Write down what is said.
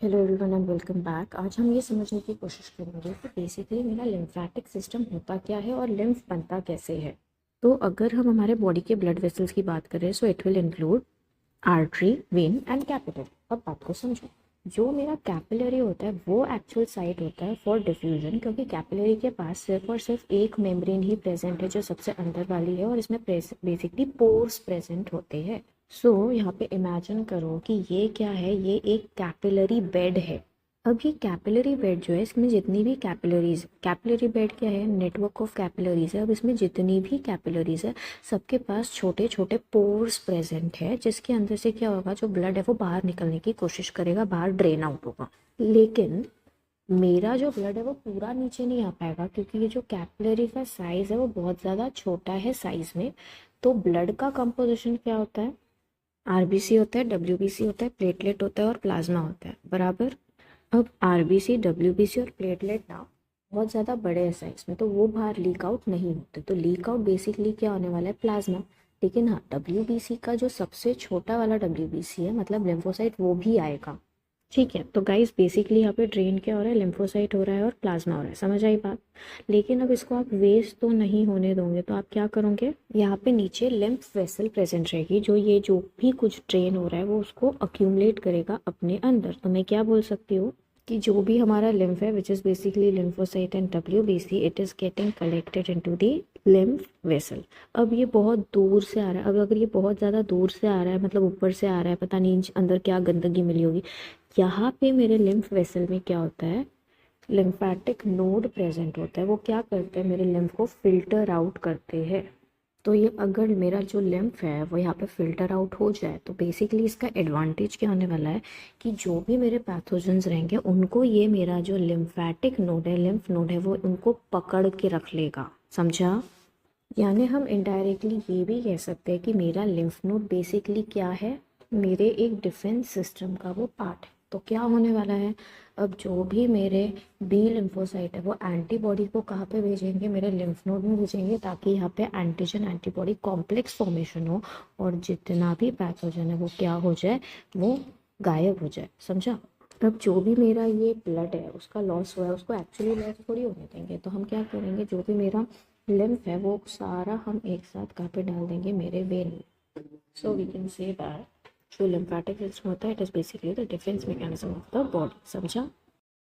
Hello everyone and welcome back. आज हम ये समझने की कोशिश करेंगे कि बेसिकली मेरा लिम्फेटिक सिस्टम होता क्या है और लिम्फ बनता कैसे है। तो अगर हम हमारे बॉडी के ब्लड वेसल्स की बात करें so it will include artery, when and capillary. अब बात को समझो। जो मेरा कैपिलरी होता है वो एक्चुअल साइट होता है फॉर डिफ्यूजन, क्योंकि कैपिलरी के पास सिर्फ और सिर्फ एक मेम्ब्रेन ही प्रेजेंट है जो सबसे अंदर वाली है, और इसमें बेसिकली पोर्स प्रेजेंट होते हैं। यहाँ पे इमेजिन करो कि ये क्या है, ये एक कैपिलरी बेड है। अब ये कैपिलरी बेड जो है, इसमें जितनी भी कैपिलरी बेड क्या है, नेटवर्क ऑफ कैपिलरीज है। अब इसमें जितनी भी कैपिलरीज है सबके पास छोटे छोटे पोर्स प्रेजेंट है, जिसके अंदर से क्या होगा, जो ब्लड है वो बाहर निकलने की कोशिश करेगा, बाहर ड्रेन आउट होगा। लेकिन मेरा जो ब्लड है वो पूरा नीचे नहीं आ पाएगा, क्योंकि ये जो कैपिलरी का साइज है वो बहुत ज़्यादा छोटा है साइज में। तो ब्लड का कंपोजिशन क्या होता है, आरबीसी होता है, डब्ल्यूबीसी होता है, प्लेटलेट होता है और प्लाज्मा होता है, बराबर। अब आरबीसी, डब्ल्यूबीसी और प्लेटलेट ना बहुत ज़्यादा बड़े हैं साइज में, तो वो बाहर लीक आउट नहीं होते। तो लीक आउट बेसिकली क्या होने वाला है, प्लाज्मा। लेकिन हाँ, डब्ल्यूबीसी का जो सबसे छोटा वाला डब्ल्यूबीसी है, मतलब लिम्फोसाइट, वो भी आएगा। ठीक है, तो गाइस बेसिकली यहाँ पे ड्रेन क्या हो रहा है, लिम्फोसाइट हो रहा है और प्लाज्मा हो रहा है, समझ आई बात। लेकिन अब इसको आप वेस्ट तो नहीं होने दोगे, तो आप क्या करोगे, यहाँ पे नीचे लिम्फ वेसल प्रेजेंट रहेगी, जो भी कुछ ड्रेन हो रहा है वो उसको अक्यूमुलेट करेगा अपने अंदर। तो मैं क्या बोल सकती हूँ कि जो भी हमारा लिम्फ है, which is basically lymphocyte and WBC, it is getting collected into the lymph vessel. अब ये बहुत दूर से आ रहा है, अब अगर ये बहुत ज़्यादा दूर से आ रहा है, मतलब ऊपर से आ रहा है, पता नहीं अंदर क्या गंदगी मिली होगी। यहाँ पे मेरे लिम्फ वेसल में क्या होता है, लिम्फेटिक नोड प्रेजेंट होता है। वो क्या करते हैं, मेरे लिम्फ को फिल्टर आउट करते हैं। तो ये अगर मेरा जो लिम्फ है वो यहाँ पे फिल्टर आउट हो जाए, तो बेसिकली इसका एडवांटेज क्या होने वाला है कि जो भी मेरे पैथोजेंस रहेंगे उनको ये मेरा जो लिम्फेटिक नोड है, लिम्फ नोड है, वो उनको पकड़ के रख लेगा, समझा। यानी हम इनडायरेक्टली ये भी कह सकते हैं कि मेरा लिम्फ नोड बेसिकली क्या है, मेरे एक डिफेंस सिस्टम का वो पार्ट है। तो क्या होने वाला है, अब जो भी मेरे बी लिम्फोसाइट है वो एंटीबॉडी को कहाँ पे भेजेंगे, मेरे लिम्फ नोड में भेजेंगे, ताकि यहाँ पे एंटीजन एंटीबॉडी कॉम्प्लेक्स फॉर्मेशन हो, और जितना भी पैथोजन है वो क्या हो जाए, वो गायब हो जाए, समझा। अब जो भी मेरा ये ब्लड है उसका लॉस हुआ है, उसको एक्चुअली लॉस थोड़ी होने देंगे। तो हम क्या करेंगे, जो भी मेरा लिम्फ है वो सारा हम एक साथ कहाँ पे डाल देंगे, मेरे वेन में। So we can say that जो लिम्फेटिक सिस्टम होता है, it is basically the defence mechanism of the body, समझा।